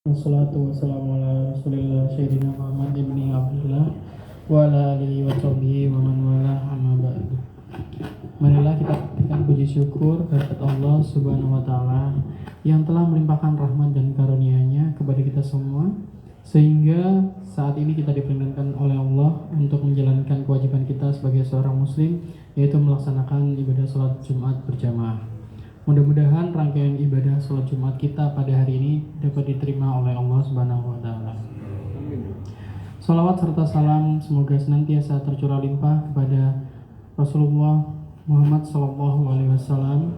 Wassalatu wassalamu ala rasulillah Sayyidina Muhammad ibni Abdullah wa ala alihi wa sahbihi wa man wala amma ba'du. Marilah kita berikan puji syukur kepada Allah Subhanahu wa taala yang telah melimpahkan rahmat dan karunia-Nya kepada kita semua, sehingga saat ini kita diperintahkan oleh Allah untuk menjalankan kewajiban kita sebagai seorang muslim, yaitu melaksanakan ibadah salat Jumat berjamaah. Mudah-mudahan rangkaian ibadah sholat Jumat kita pada hari ini dapat diterima oleh Allah Subhanahu wa taala. Salawat serta salam semoga senantiasa tercurah limpah kepada Rasulullah Muhammad SAW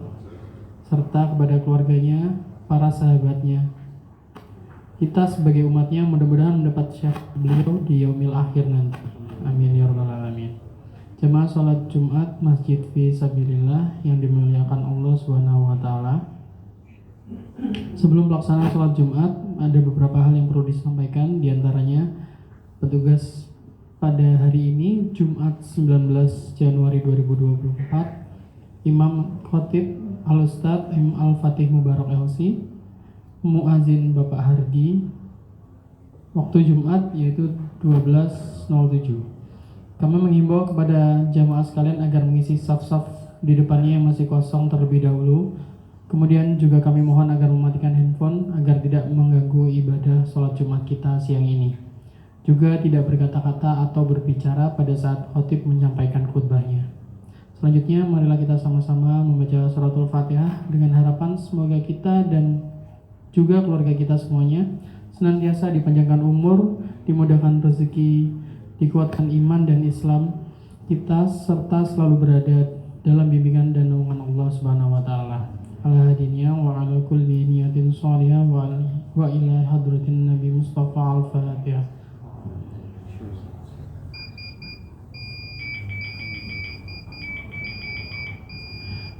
serta kepada keluarganya, para sahabatnya. Kita sebagai umatnya mudah-mudahan mendapat syafaat beliau di yaumil akhir nanti. Amin ya rabbal alamin. Jemaah sholat Jumat Masjid Fi Sabilillah yang dimuliakan Allah Subhanahu wa taala. Sebelum pelaksanaan sholat Jumat, ada beberapa hal yang perlu disampaikan. Di antaranya, petugas pada hari ini Jumat 19 Januari 2024, Imam Khatib Al-Ustadz M. Al-Fatih Mubarak LC, Muazin Bapak Hardi, waktu Jumat yaitu 12.07. Kami menghimbau kepada jamaah sekalian agar mengisi saf-saf di depannya yang masih kosong terlebih dahulu. Kemudian juga kami mohon agar mematikan handphone agar tidak mengganggu ibadah sholat Jumat kita siang ini. Juga tidak berkata-kata atau berbicara pada saat khotib menyampaikan khutbahnya. Selanjutnya marilah kita sama-sama membaca suratul Fatihah dengan harapan semoga kita dan juga keluarga kita semuanya senantiasa dipanjangkan umur, dimudahkan rezeki, dikuatkan iman dan Islam kita, serta selalu berada dalam bimbingan dan naungan Allah Subhanahu wa taala. Ala hadiniya wa ala kulli niyatin shalihah wa ila hadratin Nabi Mustafa al-Fatihah.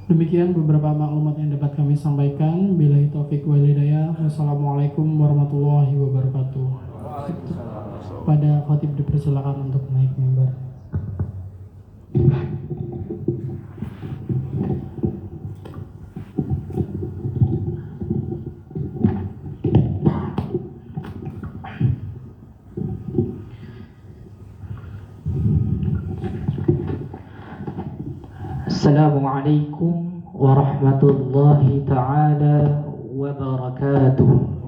Demikian beberapa maklumat yang dapat kami sampaikan. Billahi taufik wal hidayah. Wassalamualaikum warahmatullahi wabarakatuh. Pada khotib dipersilakan untuk naik mimbar. Assalamualaikum warahmatullahi ta'ala wabarakatuh.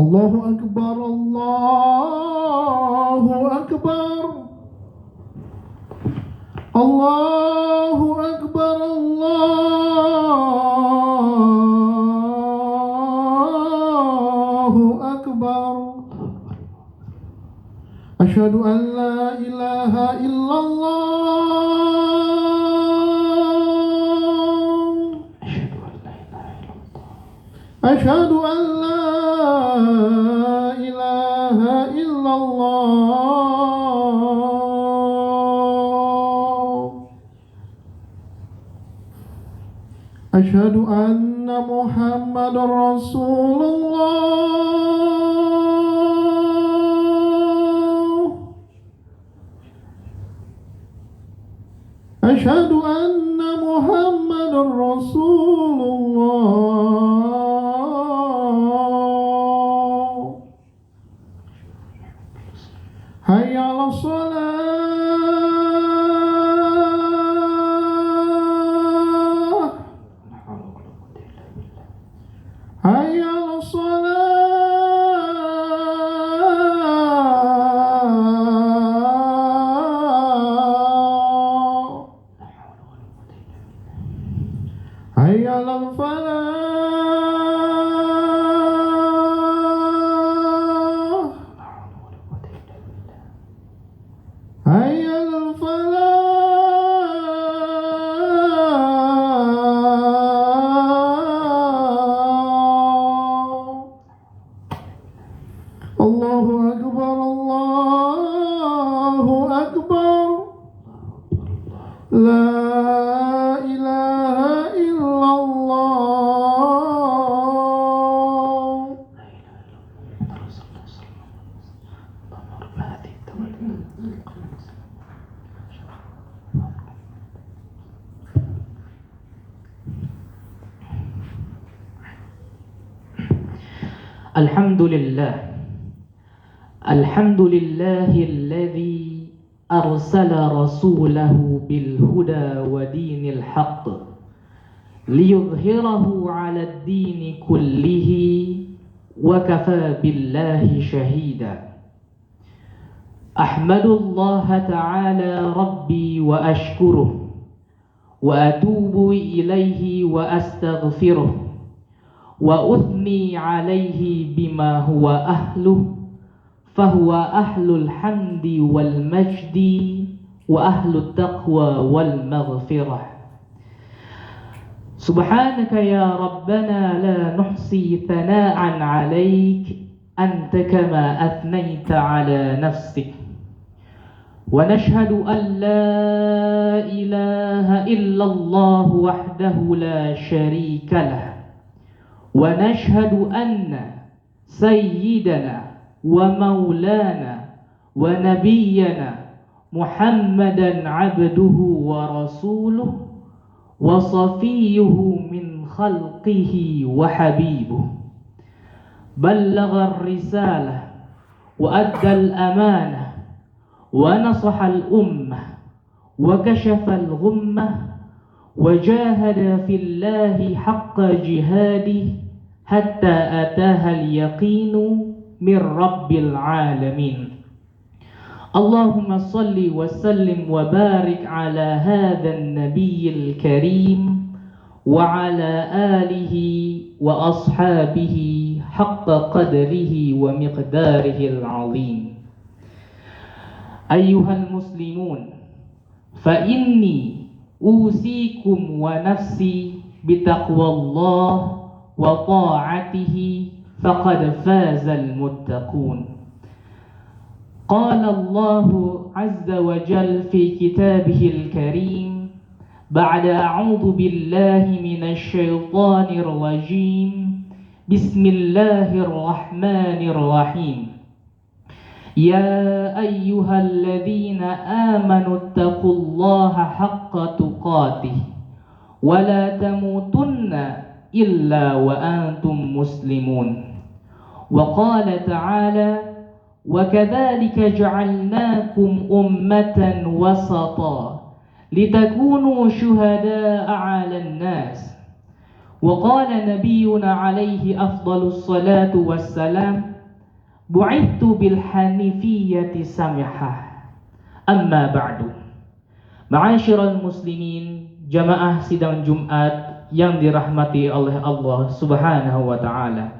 Allahu Akbar, Allahu Akbar, Allahu Akbar, Allahu Akbar. Asyhadu an la ilaha illallah. Asyhadu an la ilaha illallah. Asyhadu anna Muhammadar Rasulullah. Asyhadu anna Muhammadar Rasulullah. Hayya 'alas shalah. Hayya 'alas shalah. Hayya 'alal falah. Hayya 'alal falah. Allahu Akbar, Allahu Akbar. La ilaha illallah. Alhamdulillah. Alhamdulillahilladzi arsala rasulahu bil huda wa dinil haqq liyudhhirahu 'alad dini kullihi wa kafa billahi shahida. Ahmadullaha ta'ala rabbi wa ashkuruh wa atubu ilaihi wa astaghfiruh wa uthni alaihi bima huwa ahluh fahuwa ahlul hamdi wal majdi wa ahlut taqwa wal maghfirah. Subhanaka ya Rabbana la nuhsi thana'an alaik anta kama athnaita ala nafsik wa nashhadu an la ilaha illallah wahdahu la sharika lah wa nashhadu anna sayyidana wa maulana wa nabiyyana Muhammadan abduhu wa rasuluh wa safiyuhu min khalqihi wa habibuh ballagha ar-risalah wa adda al-amanah wa nasaha al-ummah wa kashafa al-ghummah وجاهد في الله حق جهاده حتى أتاها اليقين من رب العالمين. اللهم صل وسلم وبارك على هذا النبي الكريم وعلى آله وأصحابه حق قدره ومقداره العظيم. أيها المسلمون، فإني أوصيكم ونفسي بتقوى الله وطاعته فقد فاز المتقون. قال الله عز وجل في كتابه الكريم بعد أعوذ بالله من الشيطان الرجيم بسم الله الرحمن الرحيم يا أيها الذين آمنوا اتقوا الله حق تقاته ولا تموتن إلا وأنتم مسلمون. وقال تعالى وكذلك جعلناكم أمة وسطا لتكونوا شهداء على الناس. وقال نبينا عليه أفضل الصلاة والسلام bu'ithu bil hanifiyati samihah. Amma ba'du. Ma'asyiral muslimin, jamaah sidang Jumat yang dirahmati oleh Allah Subhanahu wa taala.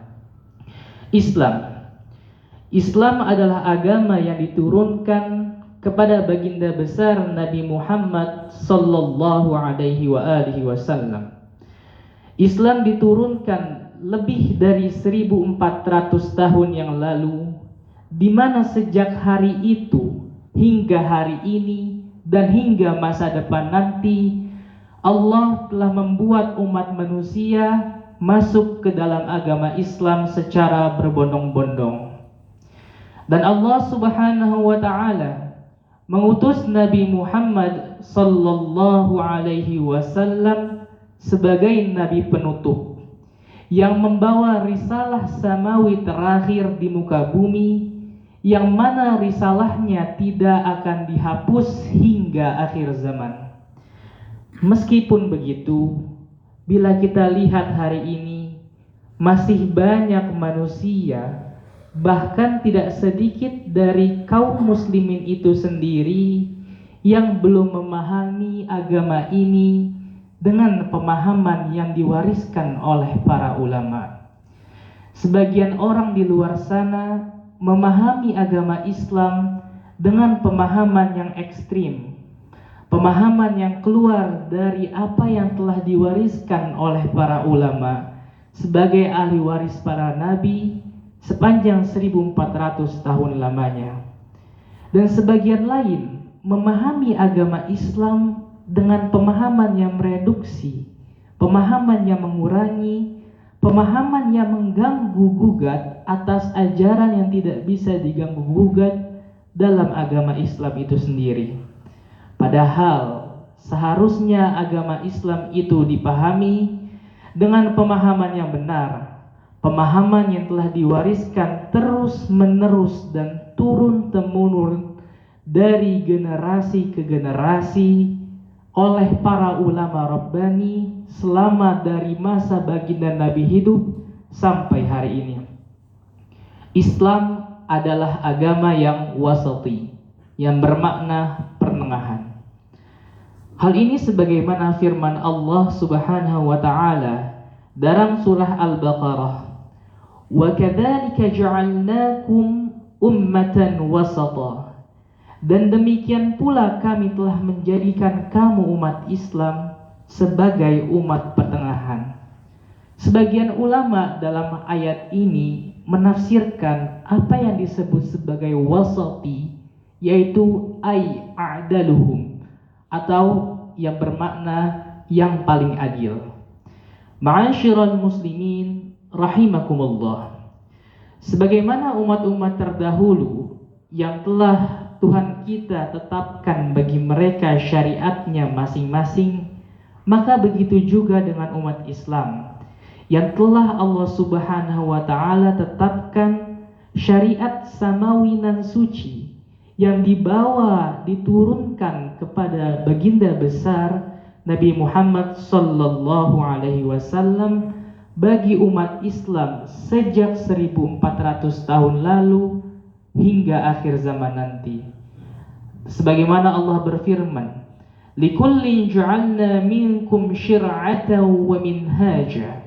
Islam adalah agama yang diturunkan kepada baginda besar Nabi Muhammad sallallahu alaihi wa alihi wasallam. Islam diturunkan lebih dari 1400 tahun yang lalu, di mana sejak hari itu hingga hari ini dan hingga masa depan nanti, Allah telah membuat umat manusia masuk ke dalam agama Islam secara berbondong-bondong. Dan Allah Subhanahu wa taala mengutus Nabi Muhammad sallallahu alaihi wasallam sebagai nabi penutup yang membawa risalah samawi terakhir di muka bumi, yang mana risalahnya tidak akan dihapus hingga akhir zaman. Meskipun begitu, bila kita lihat hari ini, masih banyak manusia, bahkan tidak sedikit dari kaum muslimin itu sendiri, yang belum memahami agama ini dengan pemahaman yang diwariskan oleh para ulama. Sebagian orang di luar sana memahami agama Islam dengan pemahaman yang ekstrim, pemahaman yang keluar dari apa yang telah diwariskan oleh para ulama sebagai ahli waris para nabi sepanjang 1400 tahun lamanya. Dan sebagian lain memahami agama Islam dengan pemahaman yang mereduksi, pemahaman yang mengurangi, pemahaman yang mengganggu-gugat atas ajaran yang tidak bisa diganggu-gugat dalam agama Islam itu sendiri. Padahal seharusnya agama Islam itu dipahami dengan pemahaman yang benar, pemahaman yang telah diwariskan terus-menerus dan turun-temurun dari generasi ke generasi oleh para ulama Rabbani selama dari masa baginda Nabi hidup sampai hari ini. Islam adalah agama yang wasati, yang bermakna pertengahan. Hal ini sebagaimana firman Allah Subhanahu wa taala dalam surah Al-Baqarah, "Wa kadzalika ja'alnakum ummatan wasata." Dan demikian pula kami telah menjadikan kamu umat Islam sebagai umat pertengahan. Sebagian ulama dalam ayat ini menafsirkan apa yang disebut sebagai wasati, yaitu a'daluhum, atau yang bermakna yang paling adil. Ma'asyiral muslimin rahimakumullah. Sebagaimana umat-umat terdahulu yang telah Tuhan kita tetapkan bagi mereka syariatnya masing-masing, maka begitu juga dengan umat Islam yang telah Allah Subhanahu wa taala tetapkan syariat samawi nan suci yang diturunkan kepada baginda besar Nabi Muhammad sallallahu alaihi wasallam bagi umat Islam sejak 1400 tahun lalu hingga akhir zaman nanti. Sebagaimana Allah berfirman, "Likullin ja'alna minkum syir'atan wa minhaja."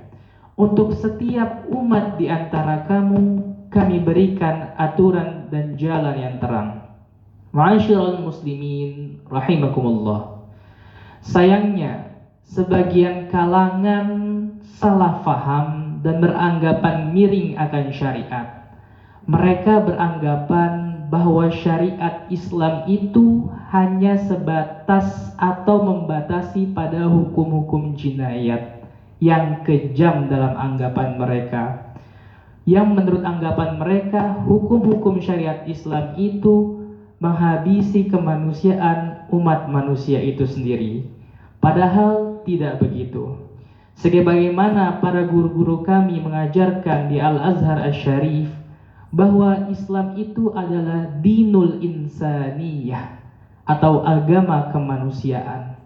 Untuk setiap umat di antara kamu, kami berikan aturan dan jalan yang terang. Ma'asyiral muslimin rahimakumullah. Sayangnya, sebagian kalangan salah faham dan beranggapan miring akan syariat. Mereka beranggapan bahwa syariat Islam itu hanya sebatas atau membatasi pada hukum-hukum jinayat yang kejam dalam anggapan mereka. Yang menurut anggapan mereka, hukum-hukum syariat Islam itu menghabisi kemanusiaan umat manusia itu sendiri. Padahal tidak begitu. Sebagaimana para guru-guru kami mengajarkan di Al-Azhar Asy-Syarif bahwa Islam itu adalah dinul insaniyah atau agama kemanusiaan.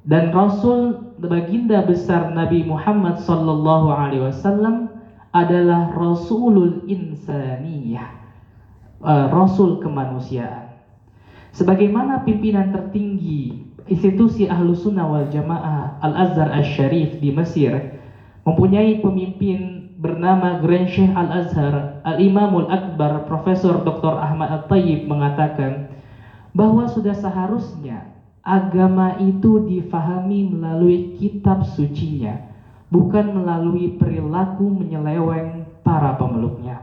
Dan Rasul baginda besar Nabi Muhammad sallallahu alaihi wasallam adalah Rasulul Insaniyah, Rasul kemanusiaan. Sebagaimana pimpinan tertinggi institusi Ahlus Sunnah wal Jamaah Al-Azhar Asy-Syarif di Mesir mempunyai pemimpin bernama Grand Syekh Al-Azhar Al-Imamul Akbar Profesor Dr. Ahmad At-Tayyib mengatakan bahwa sudah seharusnya agama itu difahami melalui kitab sucinya, bukan melalui perilaku menyeleweng para pemeluknya.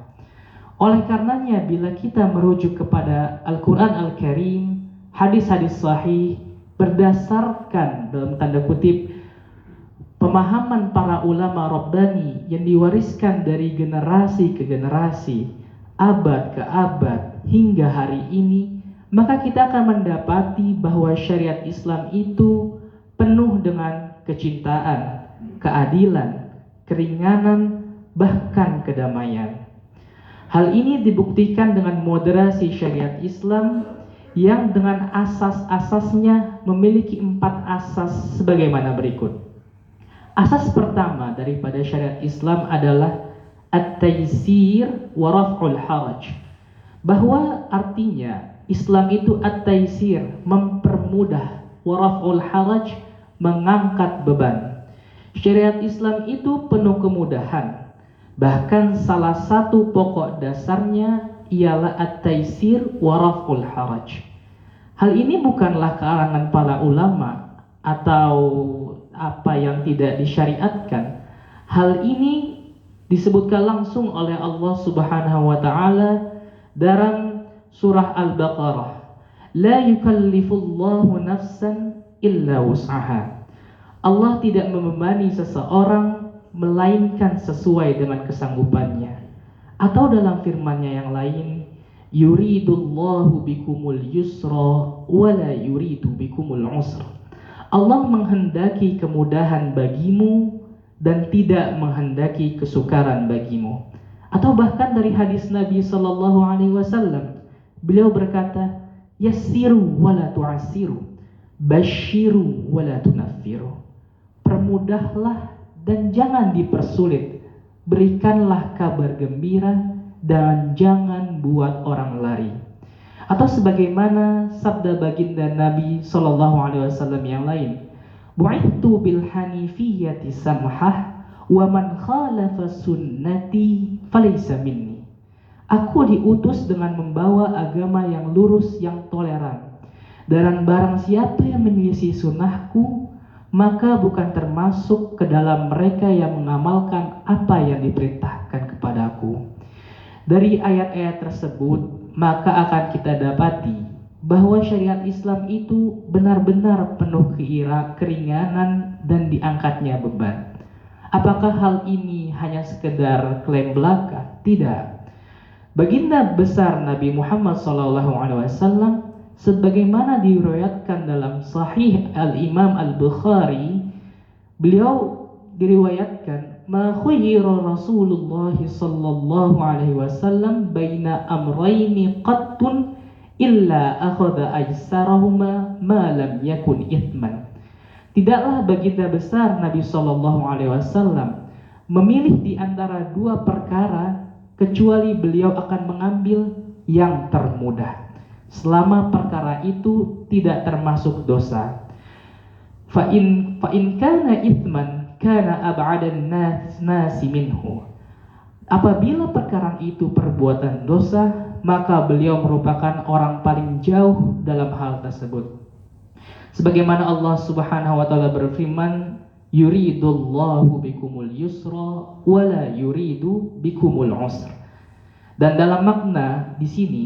Oleh karenanya, bila kita merujuk kepada Al-Quran Al-Karim, hadis-hadis sahih berdasarkan dalam tanda kutip pemahaman para ulama Rabbani yang diwariskan dari generasi ke generasi, abad ke abad hingga hari ini, maka kita akan mendapati bahwa syariat Islam itu penuh dengan kecintaan, keadilan, keringanan, bahkan kedamaian. Hal ini dibuktikan dengan moderasi syariat Islam yang dengan asas-asasnya memiliki 4 asas sebagaimana berikut. Asas pertama daripada syariat Islam adalah at-taysir wa raf'ul haraj, bahwa artinya Islam itu at-taysir, mempermudah, wa raf'ul haraj, mengangkat beban. Syariat Islam itu penuh kemudahan. Bahkan salah satu pokok dasarnya ialah at-taysir wa raf'ul haraj. Hal ini bukanlah karangan para ulama atau apa yang tidak disyariatkan. Hal ini disebutkan langsung oleh Allah Subhanahu wa taala dalam surah Al-Baqarah. La yukallifullahu nafsan illa wus'aha. Allah tidak membebani seseorang melainkan sesuai dengan kesanggupannya. Atau dalam firman-Nya yang lain, yuridullahu bikumul yusra wa la yuridu bikumul usra. Allah menghendaki kemudahan bagimu dan tidak menghendaki kesukaran bagimu. Atau bahkan dari hadis Nabi Shallallahu Alaihi Wasallam, beliau berkata, yassiru wala tu'assiru, basyiru wala tunaffiru. Permudahlah dan jangan dipersulit, berikanlah kabar gembira dan jangan buat orang lari. Atau sebagaimana sabda baginda Nabi Shallallahu Alaihi Wasallam yang lain, bu'ithtu bil hanifiyyati samhah wa man khalafa sunnati falaysa minni. Aku diutus dengan membawa agama yang lurus, yang toleran. Dan barang siapa yang menyelisih sunnahku, maka bukan termasuk ke dalam mereka yang mengamalkan apa yang diperintahkan kepadaku. Dari ayat-ayat tersebut, maka akan kita dapati bahwa syariat Islam itu benar-benar penuh keringanan dan diangkatnya beban. Apakah hal ini hanya sekedar klaim belaka? Tidak. Baginda besar Nabi Muhammad SAW, sebagaimana diriwayatkan dalam Sahih Al-Imam Al-Bukhari, beliau diriwayatkan, ma khuyyira Rasulullah sallallahu alaihi wasallam baina amrayni qattun illa akhadha aysarahuma ma lam yakun ithman. Tidaklah baginda besar Nabi sallallahu alaihi wasallam memilih di antara dua perkara kecuali beliau akan mengambil yang termudah selama perkara itu tidak termasuk dosa. Fa in kana ithman kana ab'adan nasi minhu. Apabila perkara itu perbuatan dosa, maka beliau merupakan orang paling jauh dalam hal tersebut. Sebagaimana Allah Subhanahu wa taala berfirman, yuridullahu bikumul yusra wa la yuridu bikumul usra. Dan dalam makna di sini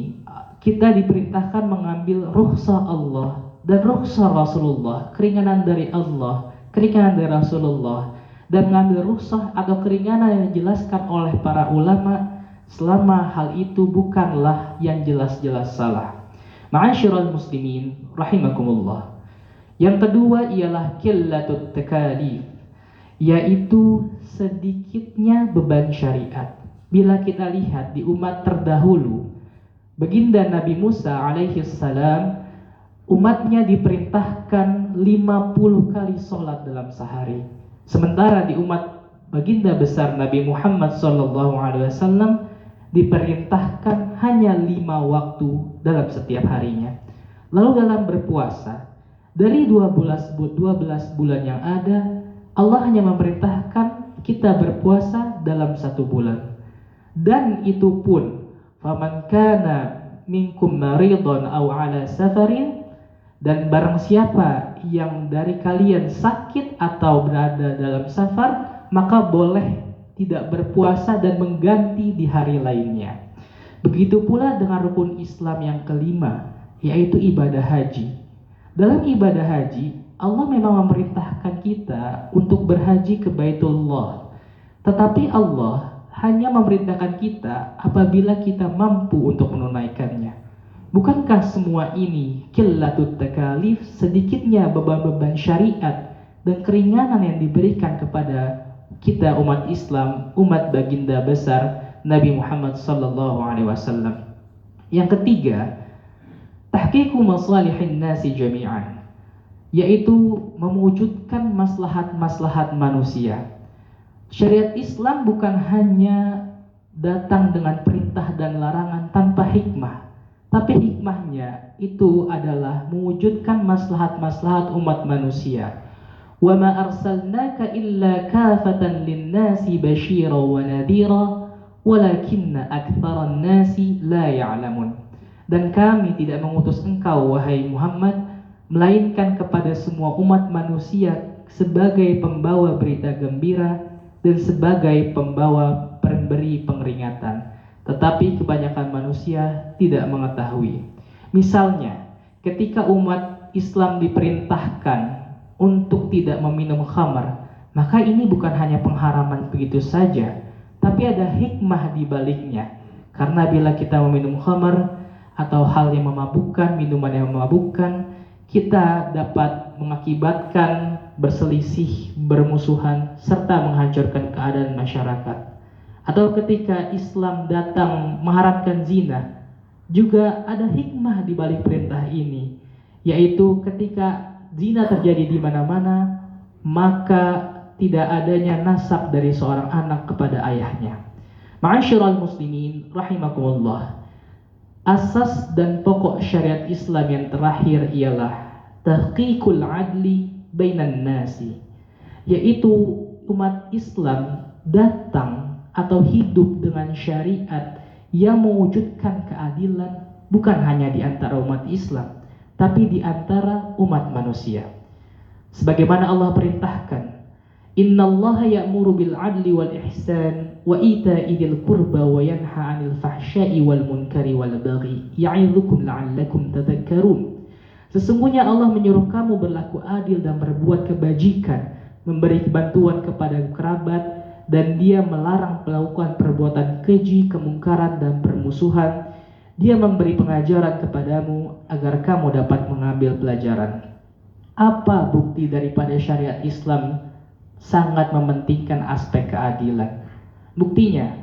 kita diperintahkan mengambil rukhsah Allah dan rukhsah Rasulullah, keringanan dari Allah, keringanan dari Rasulullah, dan mengambil rukhsah atau keringanan yang dijelaskan oleh para ulama selama hal itu bukanlah yang jelas-jelas salah. Ma'asyiral muslimin rahimakumullah. Yang kedua ialah qillatut takalif, yaitu sedikitnya beban syariat. Bila kita lihat di umat terdahulu, baginda Nabi Musa alaihi salam, umatnya diperintahkan 50 kali sholat dalam sehari. Sementara di umat baginda besar Nabi Muhammad sallallahu alaihi wasallam diperintahkan hanya 5 waktu dalam setiap harinya. Lalu dalam berpuasa, dari 12 bulan yang ada, Allah hanya memerintahkan kita berpuasa dalam 1 bulan. Dan itu pun, faman kana minkum maridun aw ala safarin, dan barang siapa yang dari kalian sakit atau berada dalam safar, maka boleh tidak berpuasa dan mengganti di hari lainnya. Begitu pula dengan rukun Islam yang kelima, yaitu ibadah haji. Dalam ibadah haji, Allah memang memerintahkan kita untuk berhaji ke Baitullah. Tetapi Allah hanya memerintahkan kita apabila kita mampu untuk menunaikannya. Bukankah semua ini qillatut takalif, sedikitnya beban-beban syariat dan keringanan yang diberikan kepada kita umat Islam, umat baginda besar Nabi Muhammad sallallahu alaihi wasallam. Yang ketiga, tahqiqu masalihin nasi jami'an, yaitu mewujudkan maslahat-maslahat manusia. Syariat Islam bukan hanya datang dengan perintah dan larangan tanpa hikmah, tapi hikmahnya itu adalah mewujudkan maslahat-maslahat umat manusia. Wa ma arsalnaka illa kafatan lin-nasi basyira wa nadhira walakinna aktsaran nasi la ya'lamun. Dan kami tidak mengutus engkau, wahai Muhammad, melainkan kepada semua umat manusia sebagai pembawa berita gembira dan sebagai pembawa pemberi peringatan. Tetapi kebanyakan manusia tidak mengetahui. Misalnya, ketika umat Islam diperintahkan untuk tidak meminum khamar, maka ini bukan hanya pengharaman begitu saja, tapi ada hikmah di baliknya. Karena bila kita meminum khamar atau hal yang memabukkan, minuman yang memabukkan, kita dapat mengakibatkan berselisih, bermusuhan, serta menghancurkan keadaan masyarakat. Atau ketika Islam datang mengharamkan zina, juga ada hikmah di balik perintah ini, yaitu ketika zina terjadi di mana-mana, maka tidak adanya nasab dari seorang anak kepada ayahnya. Ma'asyiral muslimin rahimakumullah. Asas dan pokok syariat Islam yang terakhir ialah tahqiqul adli bainan nasi, yaitu umat Islam datang atau hidup dengan syariat yang mewujudkan keadilan bukan hanya di antara umat Islam, tapi di antara umat manusia. Sebagaimana Allah perintahkan, innallaha ya'muru bil adli wal ihsan wa ita'i dzil qurba wa yanha 'anil fahsya'i wal munkari wal baghi ya'idzukum la'allakum tadhakkarun. Sesungguhnya Allah menyuruh kamu berlaku adil dan berbuat kebajikan, memberi bantuan kepada kerabat, dan Dia melarang melakukan perbuatan keji, kemungkaran, dan permusuhan. Dia memberi pengajaran kepadamu agar kamu dapat mengambil pelajaran. Apa bukti daripada syariat Islam sangat mementingkan aspek keadilan? Buktinya,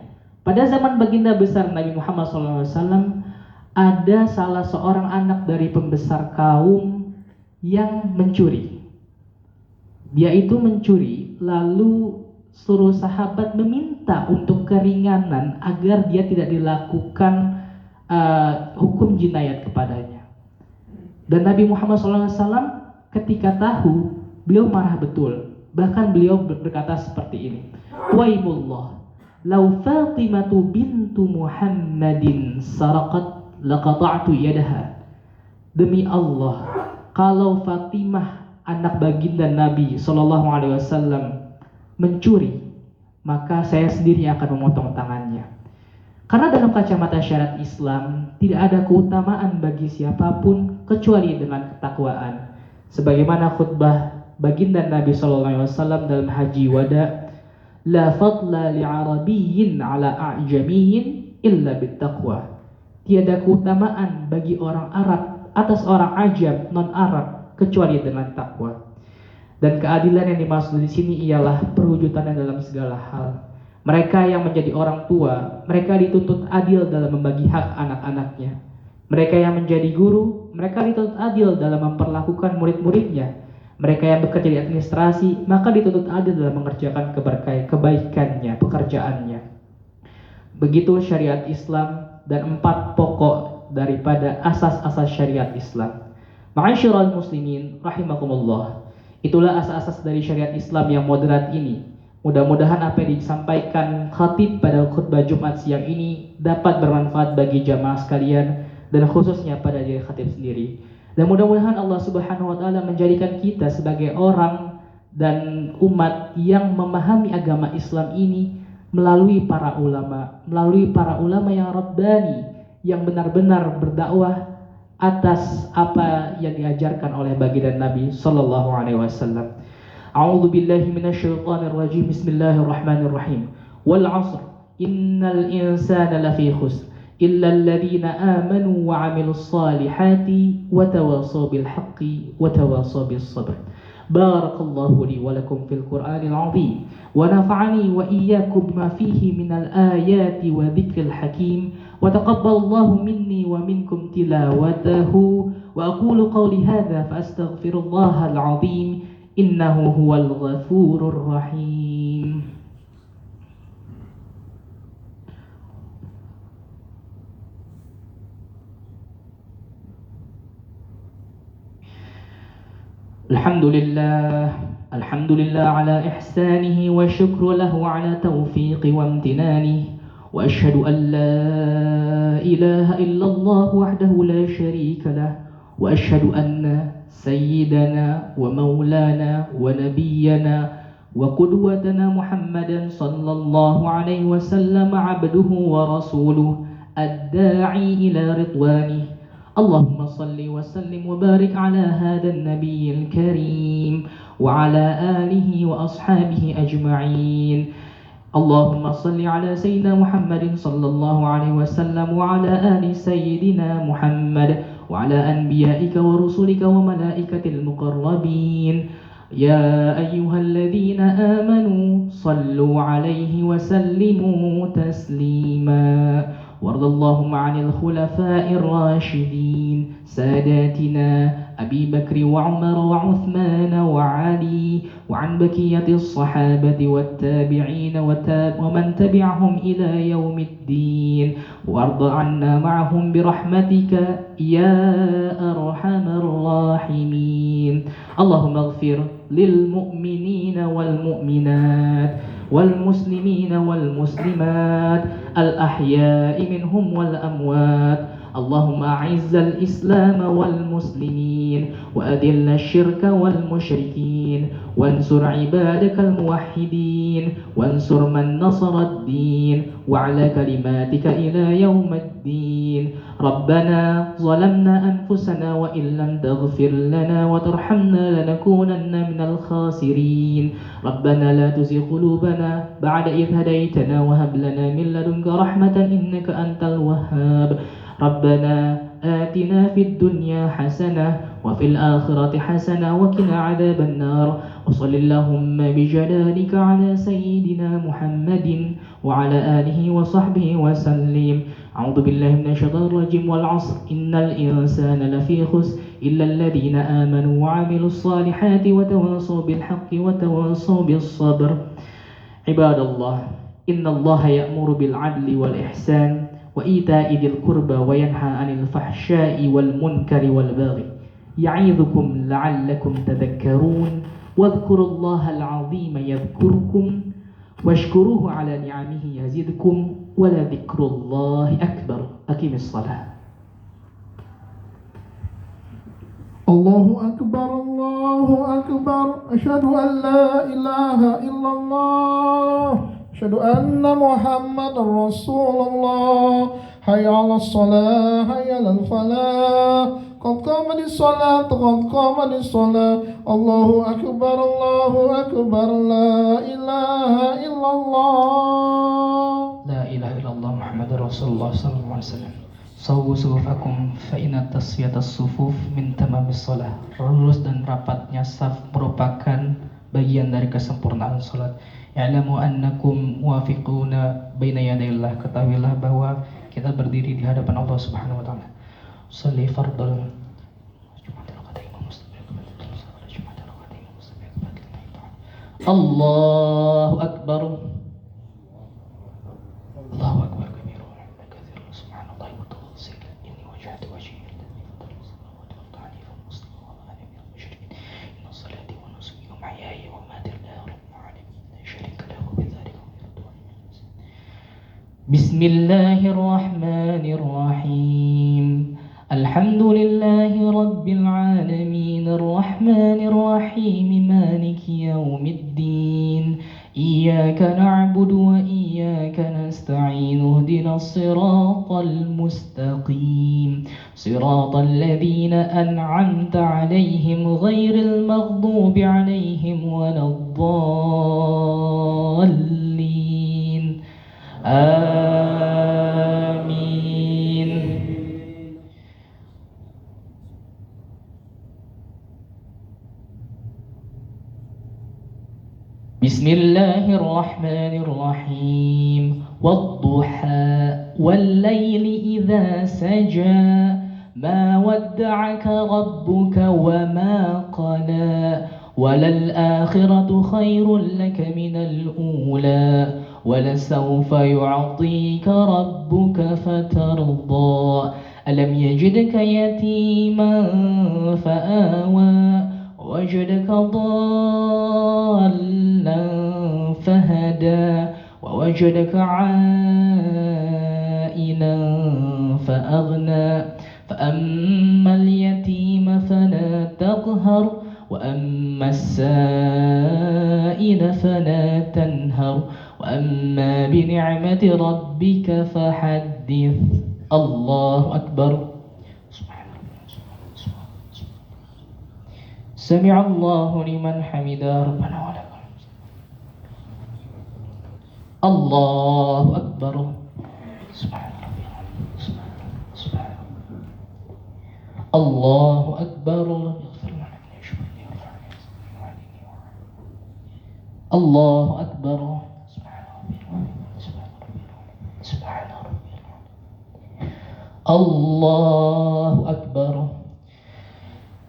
pada zaman baginda besar Nabi Muhammad SAW, ada salah seorang anak dari pembesar kaum yang mencuri. Dia itu mencuri, lalu suruh sahabat meminta untuk keringanan agar dia tidak dilakukan hukum jinayat kepadanya. Dan Nabi Muhammad SAW ketika tahu, beliau marah betul. Bahkan beliau berkata seperti ini, Waimullah, lau Fatimatu bintu Muhammadin saraqat laqata'tu yadaha. Demi Allah, kalau Fatimah anak baginda Nabi SAW mencuri, maka saya sendiri akan memotong tangannya. Karena dalam kacamata syariat Islam tidak ada keutamaan bagi siapapun kecuali dengan ketakwaan. Sebagaimana khutbah baginda Nabi SAW dalam haji wada, la fadla li'arabiyyin ala a'jamiyyin illa bittaqwa. Tiada keutamaan bagi orang Arab atas orang ajam non-Arab kecuali dengan takwa. Dan keadilan yang dimaksud di sini ialah perwujudannya dalam segala hal. Mereka yang menjadi orang tua, mereka dituntut adil dalam membagi hak anak-anaknya. Mereka yang menjadi guru, mereka dituntut adil dalam memperlakukan murid-muridnya. Mereka yang bekerja di administrasi, maka dituntut adil dalam mengerjakan kebaikannya, pekerjaannya. Begitu syariat Islam dan 4 pokok daripada asas-asas syariat Islam. Ma'asyiral muslimin rahimakumullah. Itulah asas-asas dari syariat Islam yang moderat ini. Mudah-mudahan apa yang disampaikan khatib pada khutbah Jumat siang ini dapat bermanfaat bagi jamaah sekalian dan khususnya pada diri khatib sendiri. Dan mudah-mudahan Allah Subhanahu wa taala menjadikan kita sebagai orang dan umat yang memahami agama Islam ini melalui para ulama yang rabbani, yang benar-benar berdakwah atas apa yang diajarkan oleh baginda Nabi sallallahu alaihi wasallam. A'udzu billahi minasyaitonir rajim. Bismillahirrahmanirrahim. Wal 'ashr innal insana lafi khusr illa alladhina amanu wa 'amilus salihati wa tawasaw bil haqqi wa tawasaw bis sabr. Barakallahu li wa lakum fil Qur'anil 'azim wa nafa'ani wa iyyakum bima fihi minal ayati wa dzikril hakim wa taqabbalallahu minni wa minkum tilawatahu wa aqulu qawli hadza fa astaghfirullahal 'azim innahu huwal ghafurur rahim. Alhamdulillah ala ihsanihi wa syukru lahu ala taufiqi wa amtinanihi wa ashhadu an la ilaha illallah wahdahu la syarika lah wa ashhadu anna sayyidana wa maulana wa nabiyyana wa qudwatana Muhammadan sallallahu alaihi wasallam abduhu wa rasuluh ad-da'i ila ridwanih. Allahumma salli wa sallim wa barik ala hadha an-nabiyil karim wa ala alihi wa ashabihi ajma'in. Allahumma salli ala sayyidina Muhammadin sallallahu alaihi wasallam wa ala ali sayyidina Muhammad وعلى أنبيائك ورسلك وملائكة المقربين يا أيها الذين آمنوا صلوا عليه وسلموا تسليما وارض اللهم عن الخلفاء الراشدين ساداتنا أبي بكر وعمر وعثمان وعلي وعن بقية الصحابة والتابعين ومن تبعهم إلى يوم الدين وارض عنا معهم برحمتك يا أرحم الراحمين اللهم اغفر للمؤمنين والمؤمنات والمسلمين والمسلمات الأحياء منهم والأموات اللهم أعز الإسلام والمسلمين وأذل الشرك والمشركين وانصر عبادك الموحدين وانصر من نصر الدين وعلى كلماتك إلى يوم الدين ربنا ظلمنا أنفسنا وإن لم تغفر لنا وترحمنا لنكونن من الخاسرين ربنا لا تزغ قلوبنا بعد إذ هديتنا وهب لنا من لدنك رحمة إنك أنت الوهاب ربنا آتنا في الدنيا حسنة وفي الآخرة حسنة وقنا عذاب النار وصل اللهم بجلالك على سيدنا محمد وعلى آله وصحبه وسلم أعوذ بالله من الشيطان الرجيم والعصر إن الإنسان لفي خسر إلا الذين آمنوا وعملوا الصالحات وتواصوا بالحق وتواصوا بالصبر عباد الله إن الله يأمر بالعدل والإحسان وإيتاء ذي القربى وينهى عن الفحشاء والمنكر والبغي يعظكم لعلكم تذكرون واذكروا الله العظيم يذكركم واشكروه على نعمه يزدكم ولذكر الله أكبر أقم الصلاة الله أكبر الله أكبر أشهد أن لا إله إلا الله أشهد أن محمد رسول الله حي على الصلاة حي على الفلاح قد قامت الصلاة قد قامت الصلاة الله أكبر لا إله إلا الله لا إله إلا الله محمد رسول الله صلى الله عليه وسلم Sawu sufufakum fa inna tasfiyatas sufuf min tamamis shalah. Lurus dan rapatnya saf merupakan bagian dari kesempurnaan salat. Ya'lamu annakum muwafiquna baina yadayillah. Ketahuilah bahwa kita berdiri di hadapan Allah Subhanahu wa taala. Shalli fardal Allahu Akbar. Allahu Akbar. بسم الله الرحمن الرحيم الحمد لله رب العالمين الرحمن الرحيم مالك يوم الدين إياك نعبد وإياك نستعين اهدنا الصراط المستقيم صراط الذين أنعمت عليهم غير المغضوب عليهم ولا الضالين آمين بسم الله الرحمن الرحيم والضحى والليل إذا سجى ما ودعك ربك وما قلى وللآخرة خير لك من الأولى ولسوف يعطيك ربك فترضى ألم يجدك يتيما فآوى ووجدك ضالا فهدى ووجدك عائلا فأغنى فأما اليتيم فلا تقهر وأما السائل فلا تنهر وأما بنعمة ربك فحدث الله أكبر سمع الله لمن حمده ربنا ولك الله أكبر سبحان ربي Allahu Akbar. Allahu Akbar. Allahu Akbar.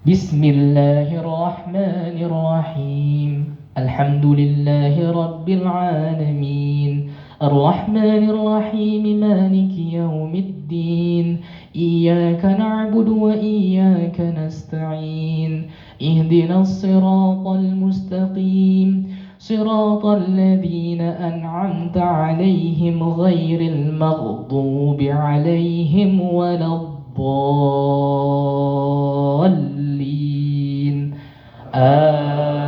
Bismillahirrahmanirrahim. Alhamdulillahi Rabbil Alamin. Ar-Rahmanir-Rahim. Maliki Yawmiddin. Iyyaka na'budu wa iyyaka nasta'in. Ihdinas siratal mustaqim. Siratal ladzina an'amta 'alaihim ghairil maghdubi 'alaihim waladdallin. Amin.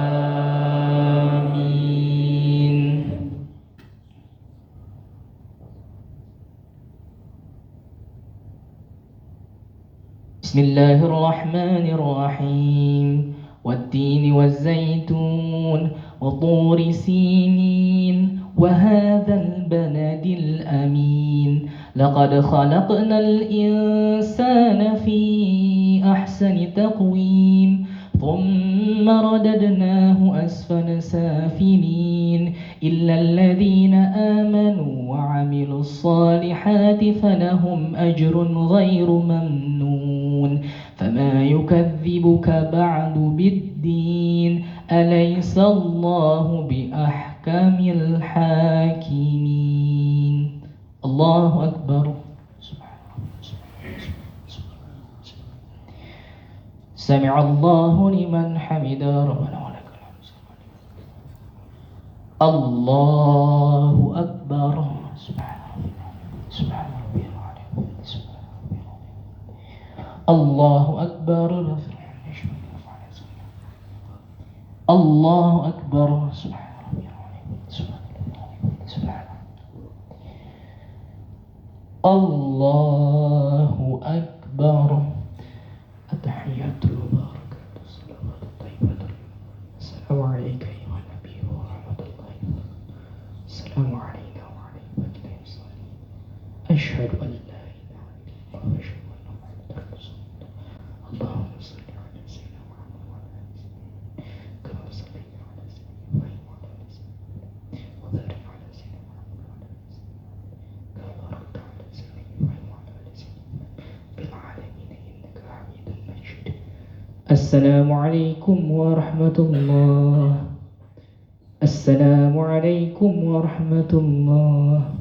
Bismillahirrahmanirrahim. Wattini wazzaytun wa turi sinin wa hadzal baladil amin. Laqad khalaqnal insana fi ahsani taqwim. Thumma radadnahu asfala safilin. Illa alladhina amanu wa 'amilus salihati falahum ajrun ghairu mamnun. Fama yukadzdzibuka ba'du biddin. Alaysa Allahu bi ahkamil hakimin. Allahu Akbar. Sami'allahu liman hamidah. Rabbana wa lakal hamd. Allahu Akbar. Allahu Akbar. Allahu Akbar. Allahu Akbar. At-tahiyatul barakatuh. Salawatut thayyibatul. Assalamu alayka ayyuhan nabiy wa rahmatullahi wa barakatuh. Assalamu alayna wa ala ibadillahis salihin. Asyhadu an la ilaha illallah wa asyhadu anna Muhammadar rasulullah. Allahumma shalli ala sayyidina Muhammad wa ala ali sayyidina kama shallaita ala sayyidina Ibrahim wa ala ali sayyidina wa barik ala sayyidina Muhammad wa ala ali sayyidina kama barakta ala sayyidina Ibrahim wa ala ali sayyidina bil alamin innaka Hamidum Majid. Assalamualaikum warahmatullahi. Assalamualaikum warahmatullahi.